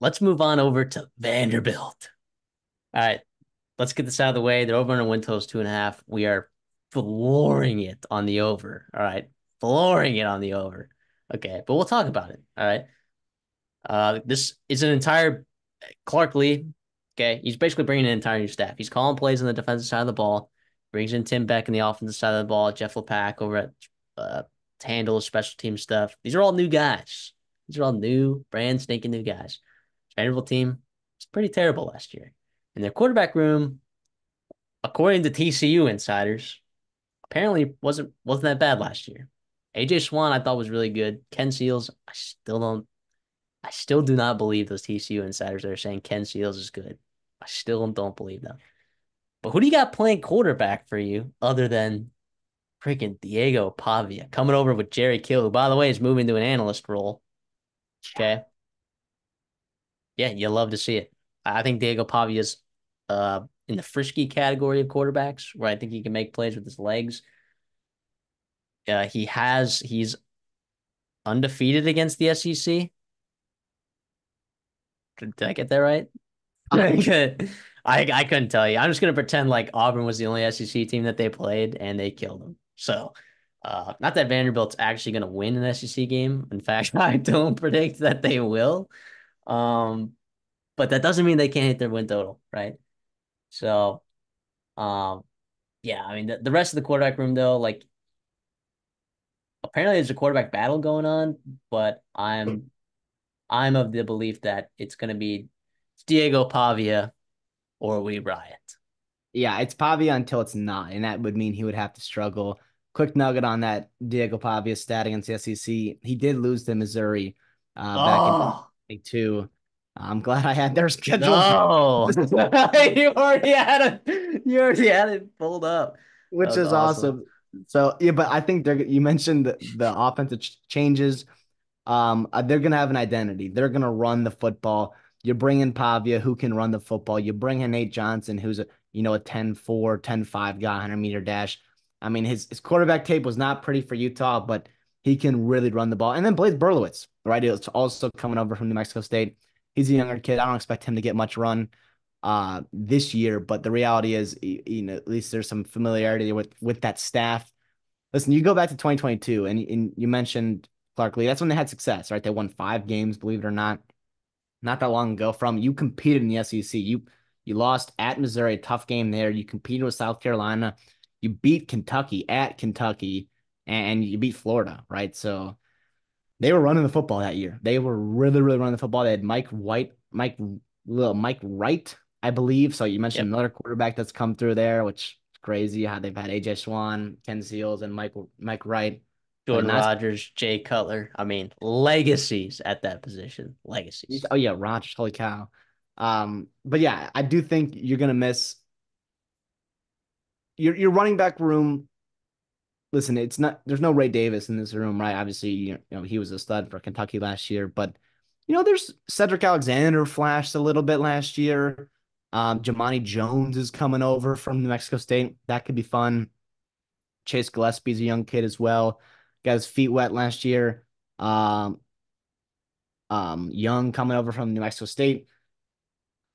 let's move on over to Vanderbilt. All right, let's get this out of the way. They're over on a win total is 2.5. We are flooring it on the over. All right, flooring it on the over. Okay, but we'll talk about it. All right. This is an entire Clark Lee. Okay, he's basically bringing an entire new staff. He's calling plays on the defensive side of the ball. Brings in Tim Beck in the offensive side of the ball. Jeff LePack over at to handle special team stuff. These are all new guys. These are all new, brand stinking new guys. Vanderbilt team was pretty terrible last year. And their quarterback room, according to TCU insiders, apparently wasn't that bad last year. AJ Swan I thought was really good. Ken Seals, I still do not believe those TCU insiders that are saying Ken Seals is good. I still don't believe them. But who do you got playing quarterback for you other than freaking Diego Pavia coming over with Jerry Kill, who, by the way, is moving to an analyst role? Okay. Yeah, you love to see it. I think Diego Pavia's in the frisky category of quarterbacks where I think he can make plays with his legs. He's undefeated against the SEC. Did I get that right? I couldn't tell you. I'm just gonna pretend like Auburn was the only SEC team that they played and they killed them. So, not that Vanderbilt's actually gonna win an SEC game. In fact, I don't predict that they will. Um, but that doesn't mean they can't hit their win total, right? So, um, yeah, I mean the rest of the quarterback room though, like apparently there's a quarterback battle going on, but I'm of the belief that it's gonna be Diego Pavia or we riot. Yeah, it's Pavia until it's not, and that would mean he would have to struggle. Quick nugget on that Diego Pavia stat against the SEC. He did lose to Missouri back in Oh 2022. I'm glad I had their schedule, no. You already had it pulled up. That which was is awesome. awesome. So yeah, but I think you mentioned the offensive changes. They're gonna have an identity. They're gonna run the football. You bring in Pavia, who can run the football. You bring in Nate Johnson, who's a 10-4, 10-5 guy, 100-meter dash. I mean, his quarterback tape was not pretty for Utah, but he can really run the ball. And then Blaise Berlowitz, right? It's also coming over from New Mexico State. He's a younger kid. I don't expect him to get much run this year, but the reality is, at least there's some familiarity with that staff. Listen, you go back to 2022, and you mentioned Clark Lee. That's when they had success, right? They won 5 games, believe it or not that long ago. From you competed in the SEC. You lost at Missouri, a tough game there. You competed with South Carolina. You beat Kentucky at Kentucky, and you beat Florida, right? So they were running the football that year. They were really, really running the football. They had Mike Wright, I believe. So you mentioned Yep. another quarterback that's come through there, which is crazy how they've had AJ Swan, Ken Seals, and Mike Wright. But Jordan not Rogers, Jay Cutler. I mean, legacies at that position. Legacies. oh yeah, Rodgers, holy cow. But yeah, I do think you're gonna miss your running back room. Listen, it's not there's no Ray Davis in this room, right? Obviously, he was a stud for Kentucky last year, but there's Cedric Alexander flashed a little bit last year. Jamani Jones is coming over from New Mexico State. That could be fun. Chase Gillespie's a young kid as well. Got his feet wet last year. Um, Young coming over from New Mexico State.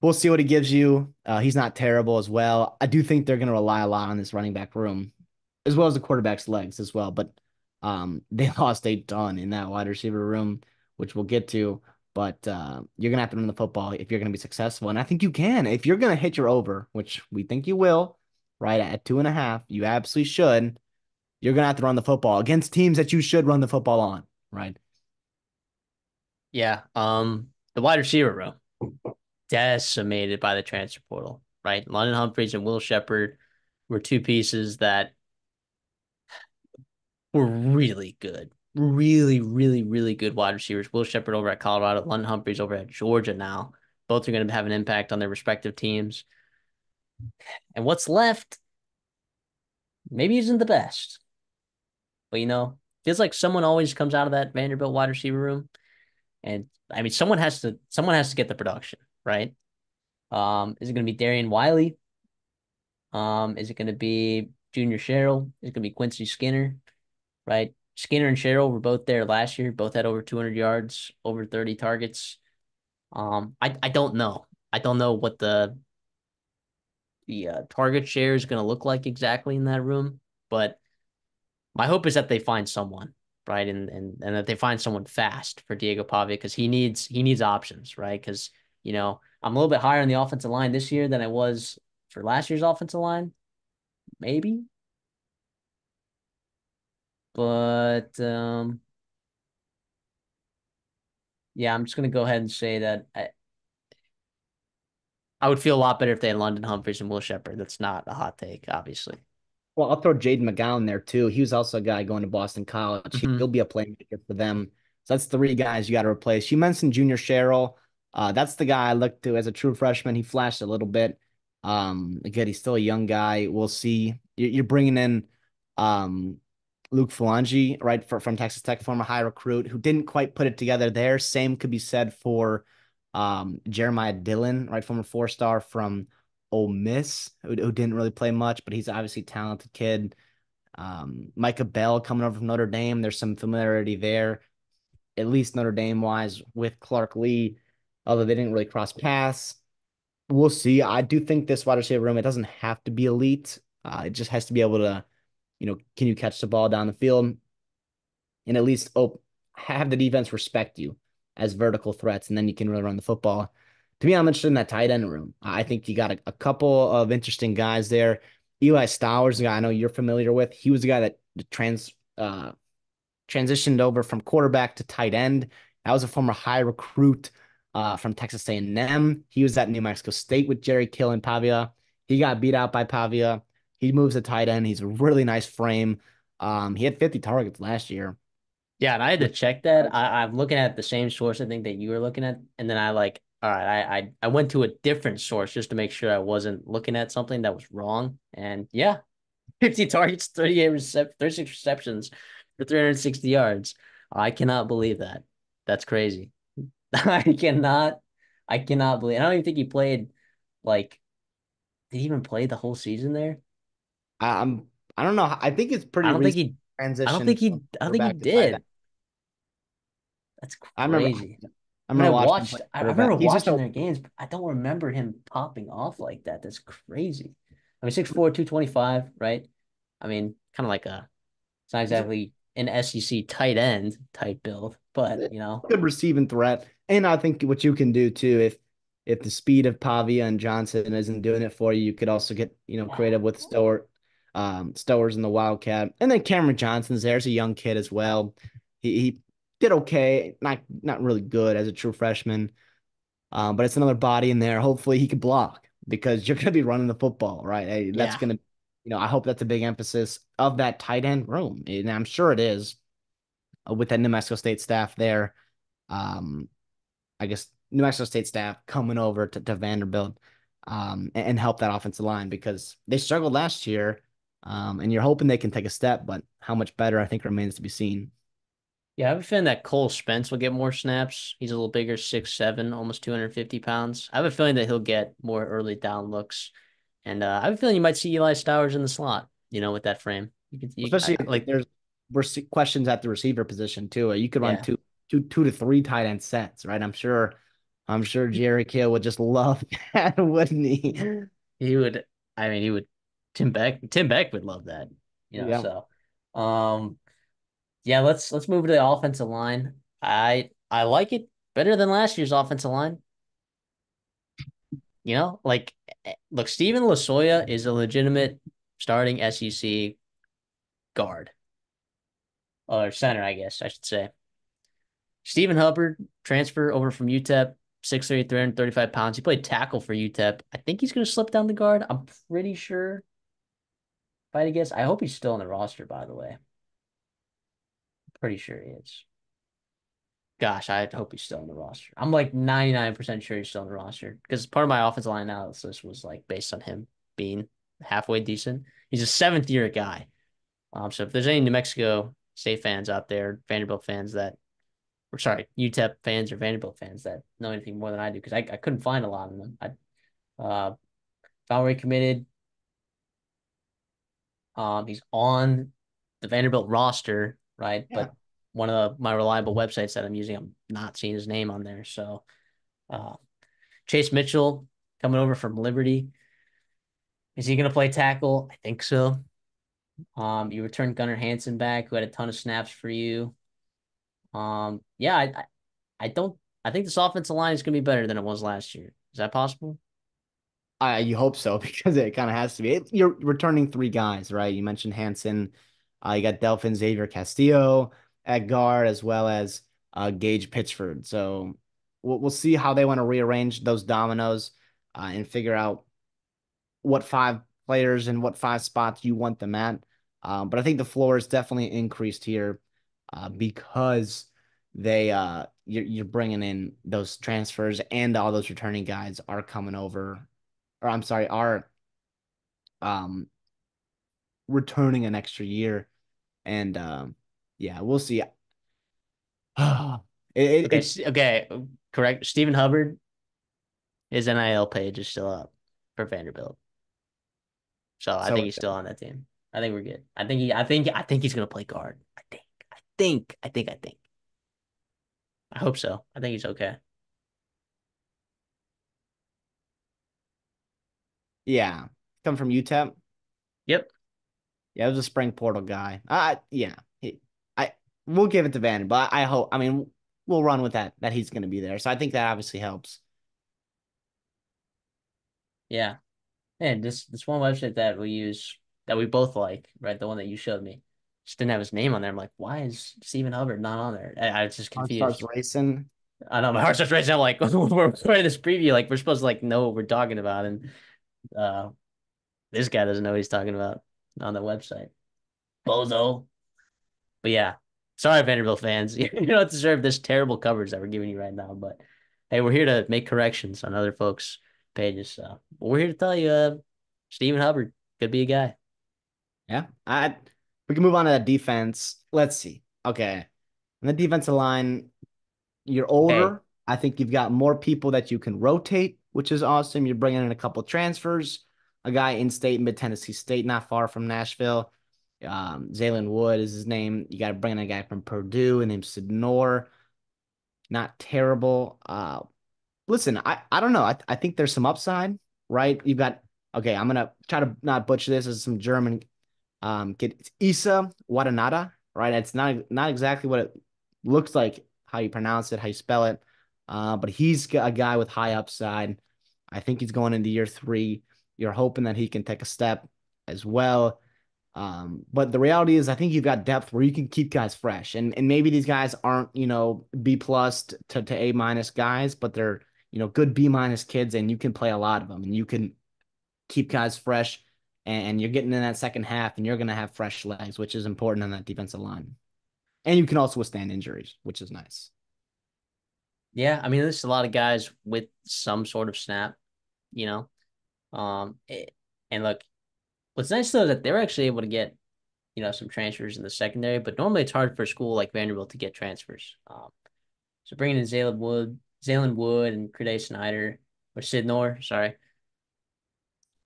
We'll see what he gives you. He's not terrible as well. I do think they're going to rely a lot on this running back room, as well as the quarterback's legs as well. But they lost a ton in that wide receiver room, which we'll get to. But you're going to have to run the football if you're going to be successful. And I think you can. If you're going to hit your over, which we think you will, right at 2.5, you absolutely should. You're going to have to run the football against teams that you should run the football on, right? Yeah. The wide receiver room decimated by the transfer portal, right? London Humphreys and Will Shepard were two pieces that were really good. Really, really, really good wide receivers. Will Shepard over at Colorado, London Humphreys over at Georgia now. Both are going to have an impact on their respective teams. And what's left maybe isn't the best. But feels like someone always comes out of that Vanderbilt wide receiver room. And I mean someone has to get the production, right? Is it gonna be Darian Wiley? Is it gonna be Junior Sherrill? Is it gonna be Quincy Skinner? Right? Skinner and Sherrill were both there last year, both had over 200 yards, over 30 targets. I don't know. I don't know what the target share is going to look like exactly in that room, but my hope is that they find someone, right, and that they find someone fast for Diego Pavia because he needs options, right? Because I'm a little bit higher on the offensive line this year than I was for last year's offensive line, maybe, but yeah, I'm just gonna go ahead and say that I would feel a lot better if they had London Humphries and Will Shepherd. That's not a hot take, obviously. Well, I'll throw Jaden McGowan there too. He was also a guy going to Boston College. He'll Hmm. be a playmaker for them. So that's three guys you got to replace. You mentioned Junior Sherrill. That's the guy I looked to as a true freshman. He flashed a little bit. Again, he's still a young guy. We'll see. You're bringing in um, Luke Falangi, right, from Texas Tech, former high recruit, who didn't quite put it together there. Same could be said for Jeremiah Dillon, right, former four-star from Ole Miss, who didn't really play much, but he's obviously a talented kid. Micah Bell coming over from Notre Dame. There's some familiarity there, at least Notre Dame wise, with Clark Lee, although they didn't really cross paths. We'll see. I do think this wide receiver room, it doesn't have to be elite. It just has to be able to, can you catch the ball down the field and at least have the defense respect you as vertical threats, and then you can really run the football. To me, I'm interested in that tight end room. I think you got a couple of interesting guys there. Eli Stowers, the guy I know you're familiar with, he was the guy that transitioned over from quarterback to tight end. That was a former high recruit from Texas A&M. He was at New Mexico State with Jerry Kill and Pavia. He got beat out by Pavia. He moves to tight end. He's a really nice frame. He had 50 targets last year. Yeah, and I had to check that. I'm looking at the same source I think that you were looking at, and then all right, I went to a different source just to make sure I wasn't looking at something that was wrong. And yeah, 50 targets, 36 receptions for 360 yards. I cannot believe that. That's crazy. I cannot, I cannot believe. I don't even think he played like. Did he even play the whole season there? I'm I don't know. I think it's I pretty don't think recent he. I don't transition think he. from I don't think he quarterback to tight end. did. That's I remember crazy. I When remember watching him play I remember quarterback. He's just watching a their games, but I don't remember him popping off like that. That's crazy. I mean, 6'4", 225, right? I mean, kind of like it's not he's a exactly an SEC tight end type build, but good receiving threat. And I think what you can do too, if the speed of Pavia and Johnson isn't doing it for you, you could also get, creative with Stowers in the Wildcat. And then Cameron Johnson's there's a young kid as well. He did okay, not really good as a true freshman. But it's another body in there. Hopefully he can block because you're gonna be running the football, right? Hey, that's yeah, gonna, I hope that's a big emphasis of that tight end room. And I'm sure it is with that New Mexico State staff there. Um, I guess New Mexico State staff coming over to Vanderbilt and help that offensive line because they struggled last year. And you're hoping they can take a step, but how much better I think remains to be seen. yeah. I have a feeling that Cole Spence will get more snaps. He's a little bigger, 6'7", almost 250 pounds. I have a feeling that he'll get more early down looks, and I have a feeling you might see Eli Stowers in the slot. With that frame, Especially if like, there's questions at the receiver position too. You could run yeah. two to three tight end sets, right? I'm sure Jerry Kill would just love that, wouldn't he? He would, I mean, he would. Tim Beck would love that, Yeah. So, um, yeah, let's move to the offensive line. I like it better than last year's offensive line. Look, Steven Lasoya is a legitimate starting SEC guard or center, I guess I should say. Stephen Hubbard transfer over from UTEP, 6'3", 335 pounds. He played tackle for UTEP. I think he's going to slip down the guard. I'm pretty sure. If I had to guess, I hope he's still on the roster, by the way. Pretty sure he is. Gosh, I hope he's still on the roster. I'm like 99% sure he's still on the roster because part of my offensive line analysis was like based on him being halfway decent. He's a seventh year guy. So if there's any New Mexico State fans out there, Vanderbilt fans or sorry, UTEP fans or Vanderbilt fans that know anything more than I do, because I couldn't find a lot of them. Found where he committed. He's on the Vanderbilt roster, right? Yeah. But one of my reliable websites that I'm using, I'm not seeing his name on there. So Uh, Chase Mitchell coming over from Liberty. Is he going to play tackle? I think so. You returned Gunnar Hansen back, who had a ton of snaps for you. Yeah, I don't. I think this offensive line is going to be better than it was last year. Is that possible? You hope so because it kind of has to be. You're returning three guys, right? You mentioned Hanson. You got Delphin Xavier Castillo at guard as well as Gage Pitchford. So we'll see how they want to rearrange those dominoes and figure out what five players and what five spots you want them at. But I think the floor is definitely increased here because you're bringing in those transfers and all those returning guys are coming over, or I'm sorry, are um returning an extra year, and yeah, we'll see. Okay, It's okay, correct. Stephen Hubbard, his NIL page is still up for Vanderbilt, so I so think he's still on that team. I think we're good. I think he's gonna play guard. I think. I hope so. I think he's okay. yeah, come from UTEP. Yep. Yeah, it was a spring portal guy. Yeah, I we'll give it to Vanderbilt. But I hope. I mean, we'll run with that he's going to be there. So I think that obviously helps. Yeah. And this one website that we use that we both like, right? The one that you showed me, just didn't have his name on there. I'm like, why is Stephen Hubbard not on there? I was just Heart starts confused. racing. I know my heart starts racing. I'm like, we're recording this preview, like we're supposed to like know what we're talking about, and uh, this guy doesn't know what he's talking about on the website. Bozo. But yeah, sorry, Vanderbilt fans. You don't deserve this terrible coverage that we're giving you right now. But hey, we're here to make corrections on other folks' pages. So we're here to tell you, Stephen Hubbard could be a guy. Yeah, we can move on to the defense. Let's see. Okay, on the defensive line, you're Okay. older. I think you've got more people that you can rotate, which is awesome. You're bringing in a couple transfers. A guy in state, mid Tennessee State, not far from Nashville. Zaylen Wood is his name. You got to bring in a guy from Purdue named Sidnor. Not terrible. Listen, I don't know. I think there's some upside, right? You've got okay. I'm gonna try to not butcher this as some German. Get it's Isa Watanada, right? It's not exactly what it looks like, how you pronounce it, how you spell it. But he's a guy with high upside. I think he's going into year three. You're hoping that he can take a step as well. But the reality is, I think you've got depth where you can keep guys fresh, and maybe these guys aren't B plus to A minus guys, but they're good B minus kids, and you can play a lot of them, and you can keep guys fresh, and you're getting in that second half, and you're gonna have fresh legs, which is important on that defensive line, and you can also withstand injuries, which is nice. Yeah, I mean, there's a lot of guys with some sort of snap, you know. And look, what's nice though is that they're actually able to get, some transfers in the secondary, but normally it's hard for a school like Vanderbilt to get transfers. So bringing in Zaylen Wood and Crede Snyder or Sidnor, sorry.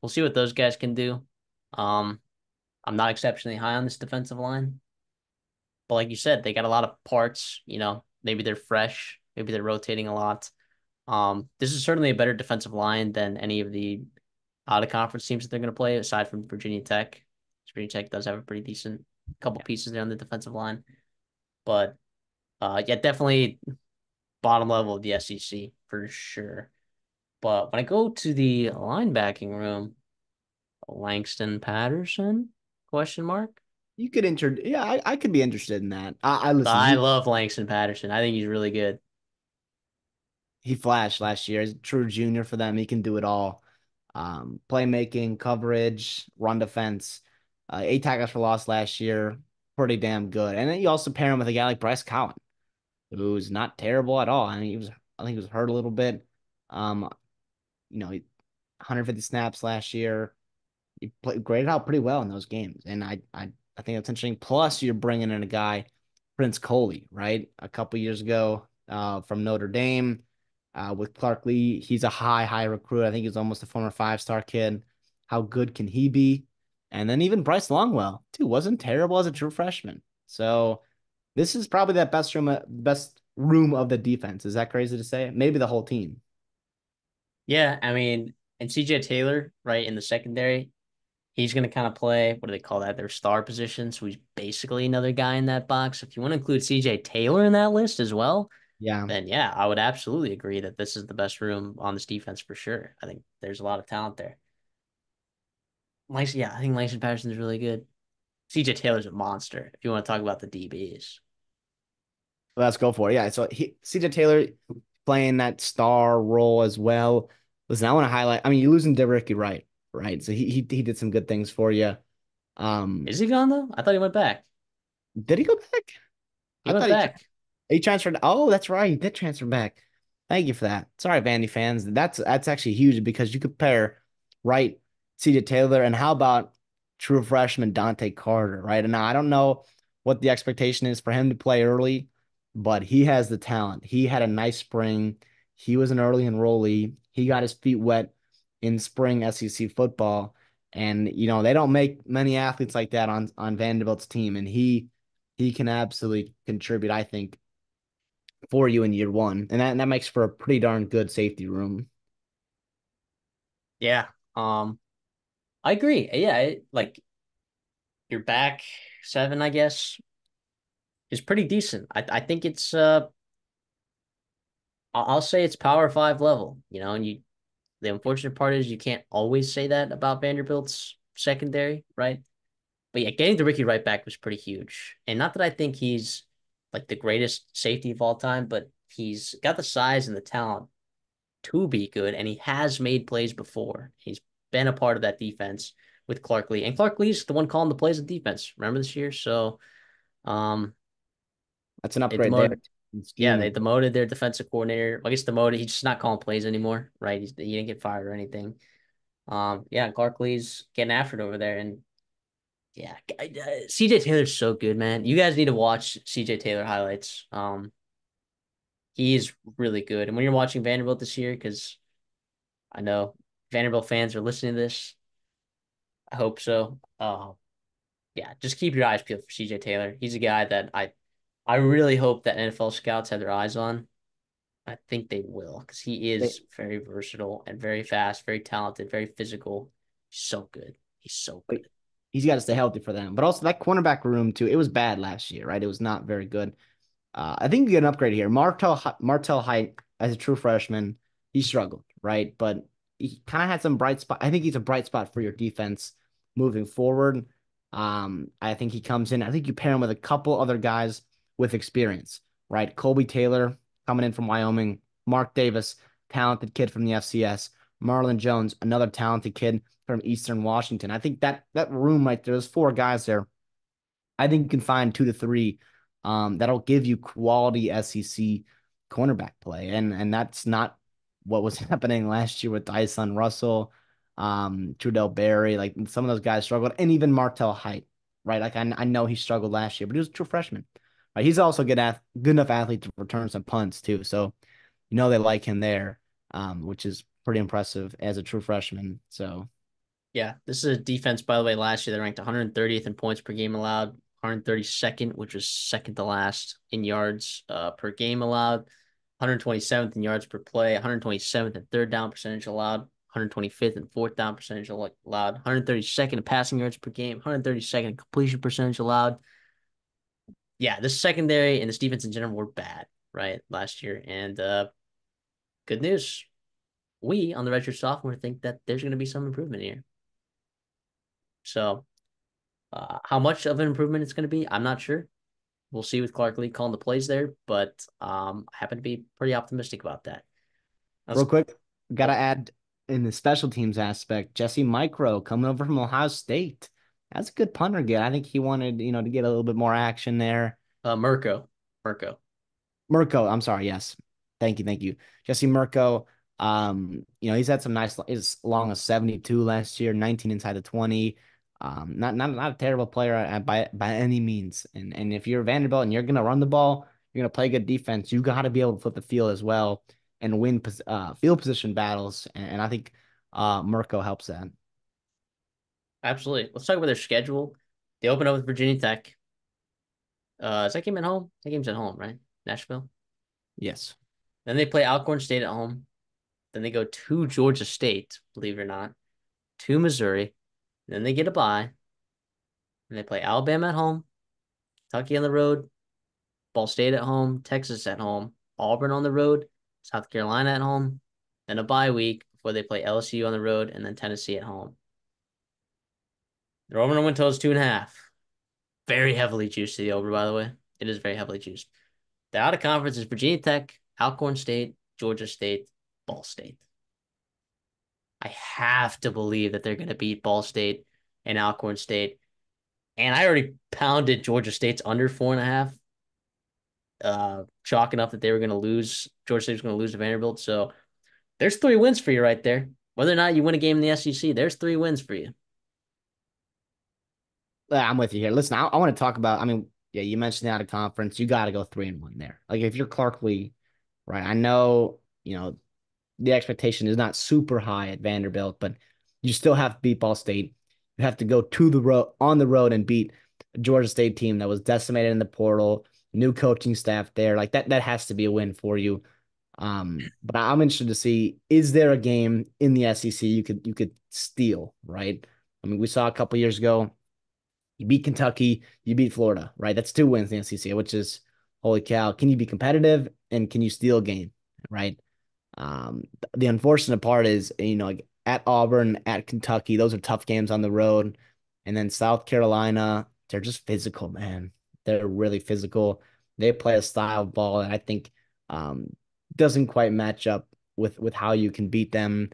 We'll see what those guys can do. Um, I'm not exceptionally high on this defensive line, but like you said, they got a lot of parts, maybe they're fresh, maybe they're rotating a lot. This is certainly a better defensive line than any of the out of conference teams that they're going to play, aside from Virginia Tech. Virginia Tech does have a pretty decent couple pieces there on the defensive line, but yeah, definitely bottom level of the SEC for sure. But when I go to the linebacking room, Langston Patterson? Question mark. You could yeah, I could be interested in that. I listen. I He love Langston Patterson. I think he's really good. he flashed last year. He's a true junior for them. He can do it all. Playmaking, coverage, run defense. 8 tackles for loss last year. Pretty damn good. And then you also pair him with a guy like Bryce Collin, who's not terrible at all. I think he was hurt a little bit. Um, 150 snaps last year. He played graded out pretty well in those games. And I think that's interesting. Plus, you're bringing in a guy, Prince Coley, right? A couple years ago from Notre Dame with Clark Lee. He's a high recruit. I think he's almost a former 5-star kid. How good can he be? And then even Bryce Longwell, too, wasn't terrible as a true freshman. So this is probably that best room of the defense. Is that crazy to say? Maybe the whole team. Yeah, I mean, and CJ Taylor, right, in the secondary, he's going to kind of play, what do they call that? Their star position. So he's basically another guy in that box. If you want to include CJ Taylor in that list as well, Yeah. then yeah, I would absolutely agree that this is the best room on this defense for sure. I think there's a lot of talent there. Yeah, I think Langston Patterson's really good. CJ Taylor's a monster if you want to talk about the DBs. Let's go for it. Yeah. So CJ Taylor playing that star role as well. Listen, I want to highlight. I mean, you're losing Ricky Wright, right? So he did some good things for you. Is he gone though? I thought he went back. Did he go back? He I went thought back. he transferred. Oh, that's right. He did transfer back. Thank you for that. Sorry, Vandy fans. That's actually huge because you compare right CJ Taylor and how about true freshman Dante Carter, right? And now I don't know what the expectation is for him to play early, but he has the talent. He had a nice spring. He was an early enrollee. He got his feet wet in spring SEC football. And they don't make many athletes like that on Vanderbilt's team. And he can absolutely contribute, I think, for you in year one. And that makes for a pretty darn good safety room. Yeah. I agree. Yeah, like your back seven, I guess, is pretty decent. I think it's I'll say it's Power Five level, and the unfortunate part is you can't always say that about Vanderbilt's secondary, right? But yeah, getting the Ricky right back was pretty huge. And not that I think he's like the greatest safety of all time, but he's got the size and the talent to be good, and he has made plays before. He's been a part of that defense with Clark Lee, and Clark Lee's the one calling the plays of defense. Remember this year? So, um, That's an they upgrade there demoted. in Yeah, scheme they as well. demoted their defensive coordinator. I guess demoted. He's just not calling plays anymore, right? He didn't get fired or anything. Yeah, Clark Lee's getting after it over there, and yeah, CJ Taylor's so good, man. You guys need to watch CJ Taylor highlights. He's really good, and when you're watching Vanderbilt this year, because I know Vanderbilt fans are listening to this, I hope so. Yeah, just keep your eyes peeled for CJ Taylor. He's a guy that I really hope that NFL scouts have their eyes on. I think they will because he They, is very versatile and very fast, very talented, very physical. He's so good. He's so good. he's got to stay healthy for them. But also that cornerback room too, it was bad last year, right? It was not very good. I think you get an upgrade here. Martel Height as a true freshman, he struggled, right? But he kind of had some bright spot. I think he's a bright spot for your defense moving forward. I think he comes in. I think you pair him with a couple other guys with experience, right? Colby Taylor coming in from Wyoming, Mark Davis, talented kid from the FCS, Marlon Jones, another talented kid from Eastern Washington. I think that room right there, those four guys there I think you can find 2 to 3 that'll give you quality SEC cornerback play. And that's not what was happening last year with Dyson Russell, Trudell Berry. Like some of those guys struggled, and even Martel Height, right? Like I know he struggled last year, but he was a true freshman. Right? He's also good enough athlete to return some punts too. So they like him there, which is pretty impressive as a true freshman. So Yeah, this is a defense, by the way, last year they ranked 130th in points per game allowed, 132nd, which was second to last in yards per game allowed, 127th in yards per play, 127th in third down percentage allowed, 125th in fourth down percentage allowed, 132nd in passing yards per game, 132nd in completion percentage allowed. Yeah, this secondary and this defense in general were bad, right, last year. And good news. We on the redshirt sophomore think that there's going to be some improvement here. So how much of an improvement it's going to be, I'm not sure. We'll see with Clark Lee calling the plays there, but I happen to be pretty optimistic about that. real Let's, quick, gotta oh, add in the special teams aspect, Jesse Micro coming over from Ohio State. That's a good punter get. I think he wanted, to get a little bit more action there. Mirko. Mirko, I'm sorry, yes. Thank you. Jesse Mirko, he's had some nice as long as 72 last year, 19 inside the 20. Not a terrible player by any means. And if you're Vanderbilt and you're gonna run the ball, you're gonna play good defense, you gotta be able to flip the field as well and win field position battles. And I think Mirko helps that. Absolutely. Let's talk about their schedule. They open up with Virginia Tech. Is that game at home? That game's at home, right? Nashville. Yes. Then they play Alcorn State at home. Then they go to Georgia State, believe it or not, to Missouri. Then they get a bye. And they play Alabama at home, Kentucky on the road, Ball State at home, Texas at home, Auburn on the road, South Carolina at home, then a bye week before they play LSU on the road, and then Tennessee at home. Their over and win total is 2.5. Very heavily juiced to the over, by the way. It is very heavily juiced. The out of conference is Virginia Tech, Alcorn State, Georgia State, Ball State. I have to believe that they're going to beat Ball State and Alcorn State. And I already pounded Georgia State's under 4.5. Chalk enough that they were going to lose. Georgia State was going to lose to Vanderbilt. So there's 3 wins for you right there. Whether or not you win a game in the SEC, there's 3 wins for you. Yeah, I'm with you here. Listen, I want to talk about. I mean, yeah, you mentioned the out of conference. You got to go 3-1 there. Like if you're Clark Lee, right? I know the expectation is not super high at Vanderbilt, but you still have to beat Ball State. You have to go to the road on the road and beat a Georgia State team that was decimated in the portal, new coaching staff there. Like that has to be a win for you. But I'm interested to see, is there a game in the SEC you could steal, right? I mean, we saw a couple years ago, you beat Kentucky, you beat Florida, right? That's 2 wins in the SEC, which is holy cow. Can you be competitive and can you steal a game, right? The unfortunate part is, like at Auburn, at Kentucky, those are tough games on the road. And then South Carolina, they're just physical, man. They're really physical. They play a style of ball that I think doesn't quite match up with how you can beat them.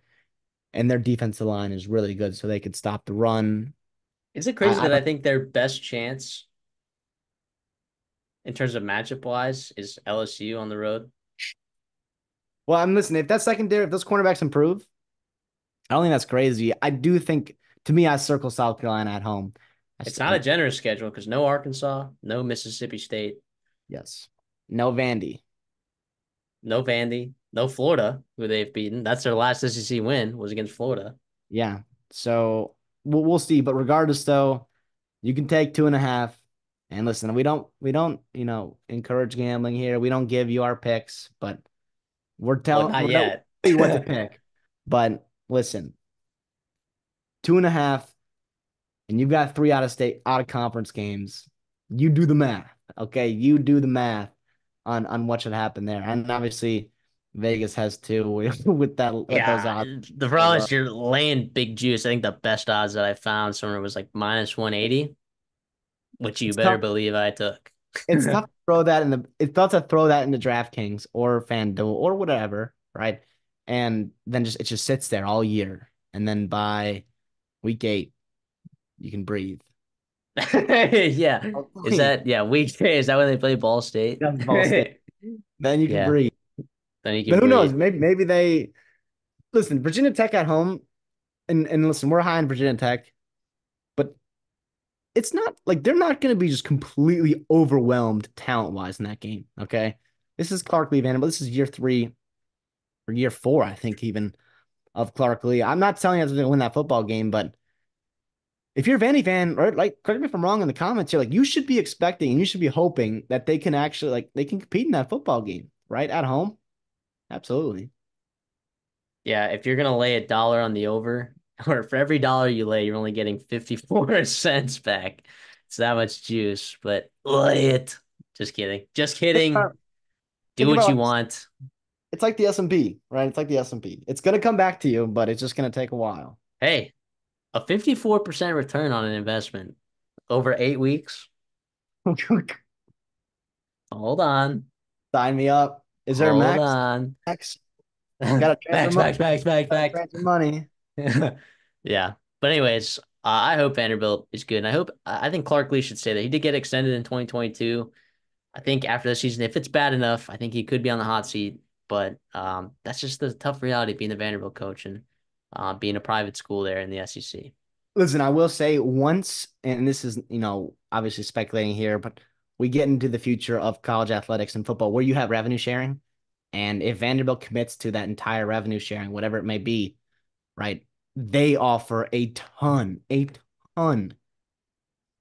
And their defensive line is really good, so they could stop the run. Is it crazy I that I don't. think their best chance in terms of matchup wise is LSU on the road? Well, I'm listening. If that secondary, if those cornerbacks improve, I don't think that's crazy. I do think, to me, I circle South Carolina at home. I It's st- not I, a generous schedule because no Arkansas, no Mississippi State, yes. No Vandy. no Vandy, no Florida, who they've beaten. That's their last SEC win was against Florida. Yeah. So we'll see. But regardless, though, you can take 2.5. And listen, we don't encourage gambling here. We don't give you our picks, but Well, we're not telling yet. you what to pick. But listen, 2.5, and you've got 3 out of conference games. You do the math. Okay. You do the math on what should happen there. And obviously Vegas has two with those Yeah, odds the so problem low. is you're laying big juice. I think the best odds that I found somewhere was like minus 180, which you It's better tough. believe I took. It's tough to throw that in the it's tough to throw that into DraftKings or FanDuel or whatever, right? And then it just sits there all year. And then by week 8, you can breathe. Yeah. Is Okay. that, yeah, weekday? Is that when they play Ball State? That's Ball State. Then you can Yeah, breathe. then you can But who knows? breathe. Maybe they listen, Virginia Tech at home, and listen, we're high in Virginia Tech, but it's not like they're not going to be just completely overwhelmed talent wise in that game. Okay. This is Clark Lee Vanderbilt. This is year 3 or year 4, I think, even of Clark Lee. I'm not telling you they're going to win that football game, but if you're a Vandy fan, right, like, correct me if I'm wrong in the comments here, like, you should be expecting and you should be hoping that they can actually, like, they can compete in that football game, right? At home. Absolutely. Yeah, if you're gonna lay $1 on the over, or for every dollar you lay, you're only getting 54 cents back. It's that much juice, but lay it. Just kidding. Just Think kidding. about, Do think what about you like, want. it's like the S&P, right? It's like the S&P. It's going to come back to you, but it's just going to take a while. Hey, a 54% return on an investment over 8 weeks. Hold on. Sign me up. Is there a Hold max? on. Max? Got to transfer Facts, money. facts, facts, facts, Got to facts. transfer money. Yeah. But anyways, I hope Vanderbilt is good. And I think Clark Lee should stay there. He did get extended in 2022. I think after the season, if it's bad enough, I think he could be on the hot seat. But that's just the tough reality of being the Vanderbilt coach and being a private school there in the SEC. Listen, I will say once, and this is, obviously speculating here, but we get into the future of college athletics and football where you have revenue sharing. And if Vanderbilt commits to that entire revenue sharing, whatever it may be, right, they offer a ton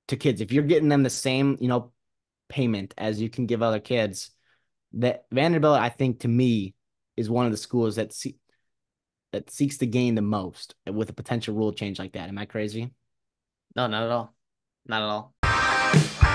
to kids. If you're getting them the same, payment as you can give other kids, that Vanderbilt, I think, to me, is one of the schools that see. that seeks to gain the most with a potential rule change like that. Am I crazy? No, not at all. Not at all.